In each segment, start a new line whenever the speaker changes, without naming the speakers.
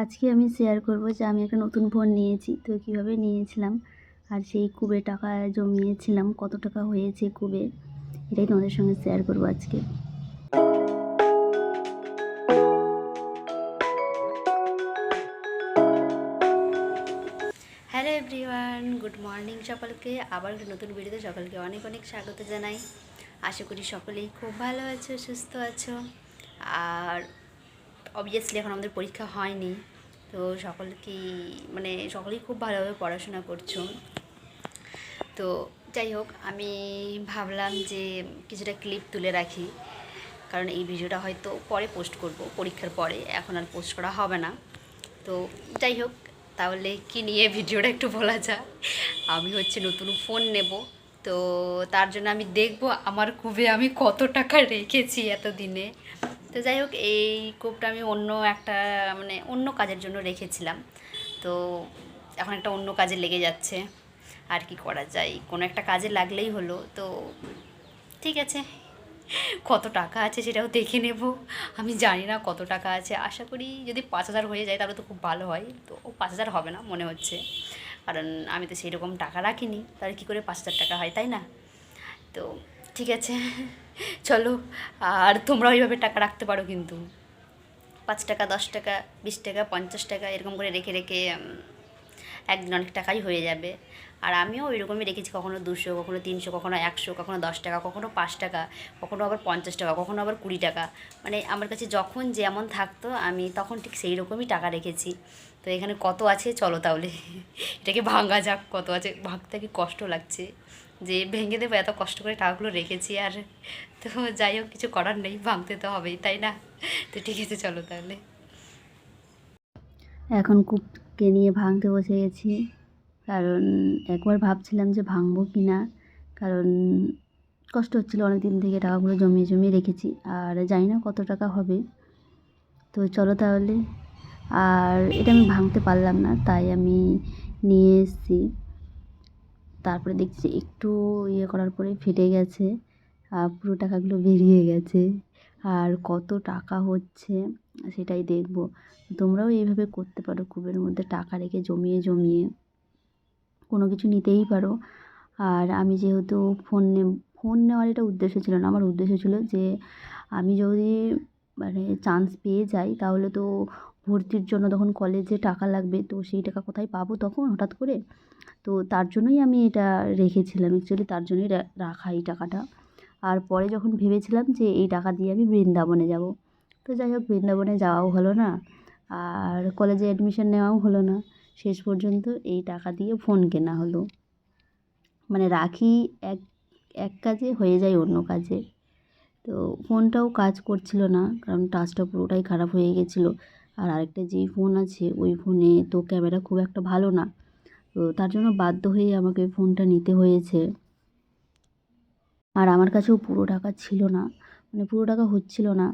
আজকে আমি শেয়ার করব যে আমি একটা নতুন ফোন নিয়েছি, তো কীভাবে নিয়েছিলাম আর সেই কুবে টাকা জমিয়েছিলাম, কত টাকা হয়েছে কুবে, এটাই তোমাদের সঙ্গে শেয়ার করব আজকে। হ্যালো এভরিওয়ান, গুড মর্নিং সকলকে। আবার একটা নতুন ভিডিওতে সকলকে অনেক অনেক স্বাগত জানাই। আশা করি সকলেই খুব ভালো আছো, সুস্থ আছো। আর অবভিয়াসলি এখন আমাদের পরীক্ষা হয়নি, তো সকলেই খুব ভালোভাবে পড়াশোনা করছো। তো যাই হোক, আমি ভাবলাম যে কিছুটা ক্লিপ তুলে রাখি, কারণ এই ভিডিওটা হয়তো পরে পোস্ট করব, পরীক্ষার পরে, এখন আর পোস্ট করা হবে না। তো যাই হোক, তাহলে কি নিয়ে ভিডিওটা একটু বলা যায়। আমি নতুন ফোন নেব, তো তার জন্য আমি দেখব আমার কুবে আমি কত টাকা রেখেছি এতদিনে। তো যাই হোক, এই কূপটা আমি অন্য কাজের জন্য রেখেছিলাম, তো এখন একটা অন্য কাজে লেগে যাচ্ছে। আর কি করা যায়, কোনো একটা কাজে লাগলেই হলো। তো ঠিক আছে, কত টাকা আছে সেটাও দেখে নেব। আমি জানি না কত টাকা আছে, আশা করি যদি 5,000 হয়ে যায় তাহলে তো খুব ভালো হয়। তো 5,000 হবে না মনে হচ্ছে, কারণ আমি তো সেই রকম টাকা রাখিনি, তাহলে কী করে 5,000 টাকা হয়, তাই না? তো ঠিক আছে, চলো। আর তোমরা ওইভাবে টাকা রাখতে পারো, কিন্তু 5 টাকা, 10 টাকা, 20 টাকা, 50 টাকা এরকম করে রেখে রেখে একদিন অনেক টাকাই হয়ে যাবে। আর আমিও ওই রকমই রেখেছি, কখনো 200, কখনো 300, কখনো 100, কখনো 10 টাকা, কখনো 5 টাকা, কখনো আবার 50 টাকা, কখনো আবার 20 টাকা। মানে আমার কাছে যখন যেমন থাকতো আমি তখন ঠিক সেই রকমই টাকা রেখেছি। তো এখানে কত আছে চলো তাহলে এটাকে ভাঙা যাক। কত আছে ভাঙতে কি কষ্ট লাগছে, যে ভেঙে দেবো, এত কষ্ট করে টাকাগুলো রেখেছি। আর তো যাই হোক, কিছু করার নেই, ভাঙতে তো হবেই, তাই না? তো ঠিক আছে, চলো তাহলে। এখন কূপকে নিয়ে ভাঙতে বসে গেছি, কারণ একবার ভাবছিলাম যে ভাঙবো কি না, কারণ কষ্ট হচ্ছিলো অনেক দিন থেকে, টাকাগুলো জমিয়ে জমিয়ে রেখেছি, আর জানি না কত টাকা হবে। তো চলো তাহলে। আর এটা আমি ভাঙতে পারলাম না, তাই আমি নিয়ে এসেছি। তারপরে দেখছি একটু ইয়ে করার পরে ফেটে গেছে, আর পুরো টাকাগুলো বেরিয়ে গেছে। আর কত টাকা হচ্ছে সেটাই দেখব। তোমরাও এইভাবে করতে পারো, কূপের মধ্যে টাকা রেখে জমিয়ে জমিয়ে কোনো কিছু নিতেই পারো। আর আমি যেহেতু ফোন নেওয়ার এটা উদ্দেশ্য ছিল না, আমার উদ্দেশ্য ছিল যে আমি যদি চান্স পেয়ে যাই, তাহলে তো ভর্তির জন্য তখন কলেজে টাকা লাগবে, তো সেই টাকা কোথায় পাবো তখন হঠাৎ করে? তো তার জন্যই আমি এটা রেখেছিলাম, অ্যাকচুয়ালি তার জন্যই রাখা এই টাকাটা। আর পরে যখন ভেবেছিলাম যে এই টাকা দিয়ে আমি বৃন্দাবনে যাব, তো যাই হোক, বৃন্দাবনে যাওয়াও হলো না, আর কলেজে অ্যাডমিশন নেওয়াও হলো না। শেষ পর্যন্ত এই টাকা দিয়ে ফোন কেনা হলো। মানে রাখি এক এক কাজে, হয়ে যায় অন্য কাজে। তো ফোনটাও কাজ করছিল না, কারণ টাচটা পুরোটাই খারাপ হয়ে গেছিলো। আর আরেকটা যেই ফোন আছে, ওই ফোনে তো ক্যামেরা খুব একটা ভালো না, তো তার জন্য বাধ্য হয়ে আমাকে ফোনটা নিতে হয়েছে। আর আমার কাছেও পুরো টাকা ছিল না, মানে পুরো টাকা হচ্ছিল না,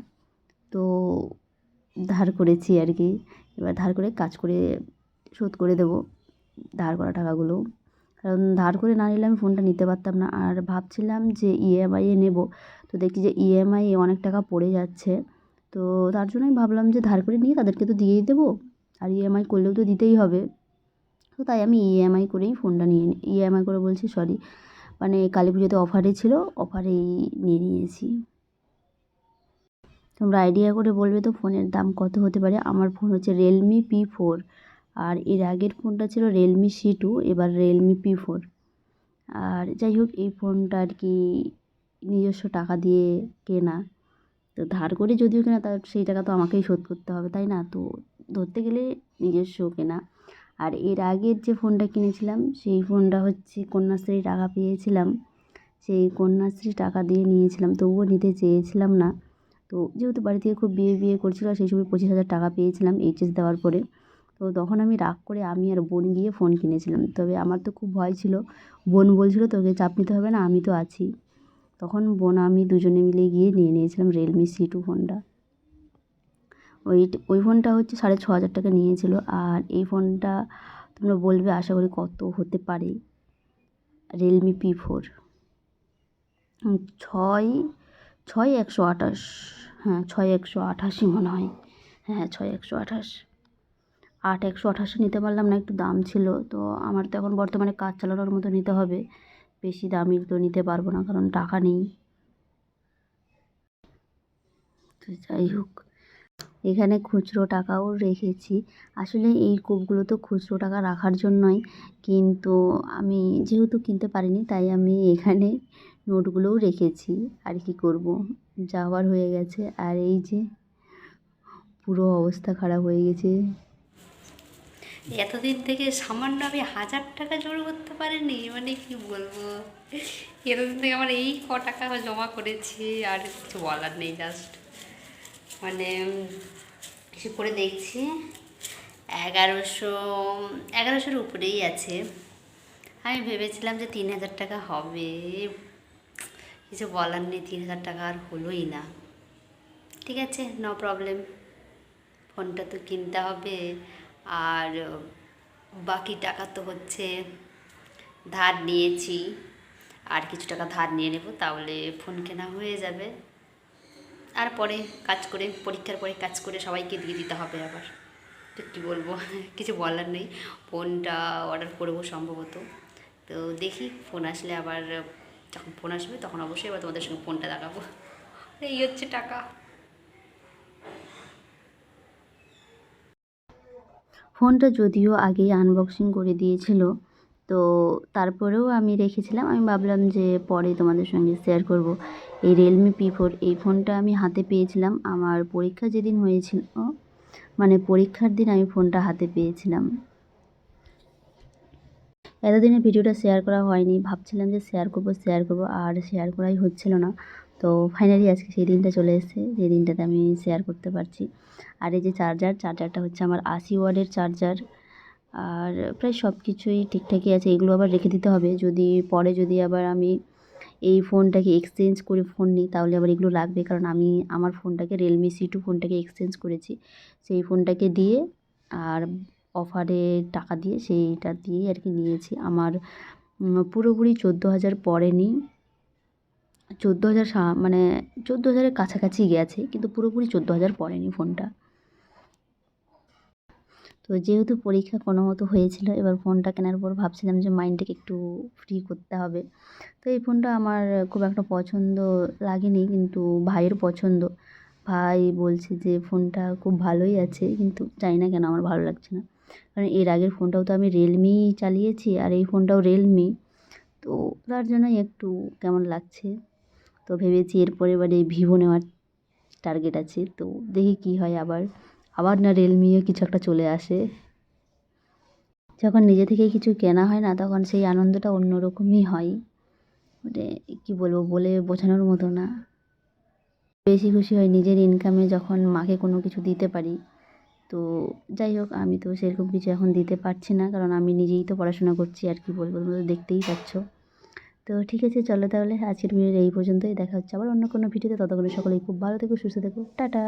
তো ধার করেছি আর কি। এবার ধার করে কাজ করে শোধ করে দেবো ধার করা টাকাগুলো, কারণ ধার করে না নিলে আমি ফোনটা নিতে পারতাম না। আর ভাবছিলাম যে ইএমআইয়ে নেব, তো দেখছি যে ইএমআই অনেক টাকা পড়ে যাচ্ছে, তো তার জন্যই ভাবলাম যে ধার করে নিয়ে তাদেরকে তো দিয়েই দেবো, আর ইএমআই করলেও তো দিতেই হবে। তো তাই আমি ইএমআই করেই ফোনটা ইএমআই করে বলছি, সরি, মানে কালী পুজোতে অফারে ছিল, অফারেই নিয়ে নিয়েছি। তোমরা আইডিয়া করে বলবে তো ফোনের দাম কত হতে পারে। আমার ফোন হচ্ছে রিয়েলমি P4, আর এর আগের ফোনটা ছিল রিয়েলমি C2, এবার রিয়েলমি P4। আর যাই হোক, এই ফোনটা আর কি নিজস্ব টাকা দিয়ে কেনা, তো ধার করে যদিও কেনা, তার সেই টাকা তো আমাকেই শোধ করতে হবে, তাই না? তো ধরতে গেলে নিজস্ব কেনা। আর এর আগের যে ফোনটা কিনেছিলাম, সেই ফোনটা হচ্ছে কন্যাশ্রী টাকা পেয়েছিলাম, সেই কন্যাশ্রী টাকা দিয়ে নিয়েছিলাম, তবুও নিতে চেয়েছিলাম না। তো যেহেতু বাড়ি থেকে খুব বিয়ে বিয়ে করছিল, সেই সময় 25,000 টাকা পেয়েছিলাম এইচএস দেওয়ার পরে। তো তখন আমি রাগ করে আমি আর বোন গিয়ে ফোন কিনেছিলাম, তবে আমার তো খুব ভয় ছিল। বোন বলছিল তোকে চাপ নিতে হবে না, আমি তো আছি। তখন বোন আমি দুজনে মিলে গিয়ে নিয়ে নিয়েছিলাম রিয়েলমি C2 ফোনটা। ওই ফোনটা হচ্ছে 6,500 টাকা নিয়েছিল। আর এই ফোনটা তোমরা বলবে আশা করি কত হতে পারে। রিয়েলমি P4, 128, হ্যাঁ 128 মনে হয়, হ্যাঁ 128। 128 নিতে পারলাম না, একটু দাম ছিল। তো আমার তো এখন বর্তমানে কাজ চালানোর মতো নিতে হবে, বেশি দামি তো নিতে পারবো না কারণ টাকা নেই। তো যাই হোক, এখানে খুচরো টাকাও রেখেছি। আসলে এই কূপগুলো তো খুচরো টাকা রাখার জন্যই, কিন্তু আমি যেহেতু কিনতে পারিনি তাই আমি এখানে নোটগুলোও রেখেছি। আর কি করব, যাওয়ার হয়ে গেছে। আর এই যে পুরো অবস্থা খারাপ হয়ে গেছে। এতদিন থেকে সামান্য আমি 1000 টাকা জোগাড় করতে পারিনি, মানে কি বলবো। এতদিন থেকে আমার এই টাকা জমা করেছি, আর কিছু বলার নেই। জাস্ট মানে হিসেব করে দেখছি 1100-1100-র উপরেই আছে। আমি ভেবেছিলাম যে 3000 টাকা হবে, কিছু বলার নেই, 3000 টাকা আর হলোই না। ঠিক আছে, নো প্রবলেম, ফোনটা তো কিনতে হবে। আর বাকি টাকা তো হচ্ছে ধার নিয়েছি, আর কিছু টাকা ধার নিয়ে নেব, তাহলে ফোন কেনা হয়ে যাবে। আর পরে কাজ করে, পরীক্ষার পরে কাজ করে সবাইকে দিয়ে দিতে হবে আবার। তো কী বলবো, কিছু বলার নেই। ফোনটা অর্ডার করবো সম্ভবত। তো দেখি ফোন আসলে আবার, যখন ফোন আসবে তখন অবশ্যই এবার তোমাদের সঙ্গে ফোনটা দেখাবো। এই হচ্ছে টাকা। ফোনটা যদিও আগেই আনবক্সিং করে দিয়েছিল, তো তারপরেও আমি রেখেছিলাম। আমি ভাবলাম যে পরে তোমাদের সঙ্গে শেয়ার করব। এই রিয়েলমি P4 এই ফোনটা আমি হাতে পেয়েছিলাম আমার পরীক্ষা যেদিন হয়েছিল, মানে পরীক্ষার দিন আমি ফোনটা হাতে পেয়েছিলাম। এতদিনে ভিডিওটা শেয়ার করা হয়নি, ভাবছিলাম যে শেয়ার করব আর শেয়ার করাই হচ্ছিল না। তো ফাইনালি আজকে সেই দিনটা চলে এসেছে, যে দিনটাতে আমি শেয়ার করতে পারছি। আর এই যে চার্জারটা হচ্ছে আমার 80 ওয়াটের চার্জার। আর প্রায় সব কিছুই ঠিকঠাকই আছে। এগুলো আবার রেখে দিতে হবে, যদি আবার আমি এই ফোনটাকে এক্সচেঞ্জ করে ফোন নিই তাহলে আবার এগুলো লাগবে। কারণ আমি আমার ফোনটাকে রিয়েলমি C2 ফোনটাকে এক্সচেঞ্জ করেছি, সেই ফোনটাকে দিয়ে আর অফারে টাকা দিয়ে সেইটা দিয়েই আর কি নিয়েছি। আমার পুরোপুরি 14,000 পড়েনি, 14,000 মানে 14,000-এর কাছাকাছি গেছে, কিন্তু পুরোপুরি 14,000 পড়েনি ফোনটা। তো যেহেতু পরীক্ষা কোনো মতো হয়েছিল, এবার ফোনটা কেনার পর ভাবছিলাম যে মাইন্ডটাকে একটু ফ্রি করতে হবে। তো এই ফোনটা আমার খুব একটা পছন্দ লাগেনি, কিন্তু ভাইয়ের পছন্দ। ভাই বলছে যে ফোনটা খুব ভালোই আছে, কিন্তু জানি না কেন আমার ভালো লাগছে না। কারণ এর আগের ফোনটাও তো আমি রিয়েলমিই চালিয়েছি, আর এই ফোনটাও রিয়েলমি, তো তার জন্যই একটু কেমন লাগছে। তো ভেবেছি এরপরে এবারে ভিভো নেওয়ার টার্গেট আছে। তো দেখি কী হয়, আবার না রিয়েলমিও কিছু একটা চলে আসে। যখন নিজে থেকেই কিছু কেনা হয় না, তখন সেই আনন্দটা অন্যরকমই হয়। মানে কী বলবো, বলে বোঝানোর মতো না। বেশি খুশি হয় নিজের ইনকামে যখন মাকে কোনো কিছু দিতে পারি। তো যাই হোক, আমি তো সেরকম কিছু এখন দিতে পারছি না, কারণ আমি নিজেই তো পড়াশোনা করছি। আর কি বলবো, তোমরা তো দেখতেই পাচ্ছ। তো ঠিক আছে, চলো তাহলে আজকের ভিডিওটা এই পর্যন্তই। দেখা হচ্ছে আবার অন্য কোনো ভিডিওতে। ততক্ষণে সকলেই খুব ভালো থেকো, সুস্থ থেকো, টাটা।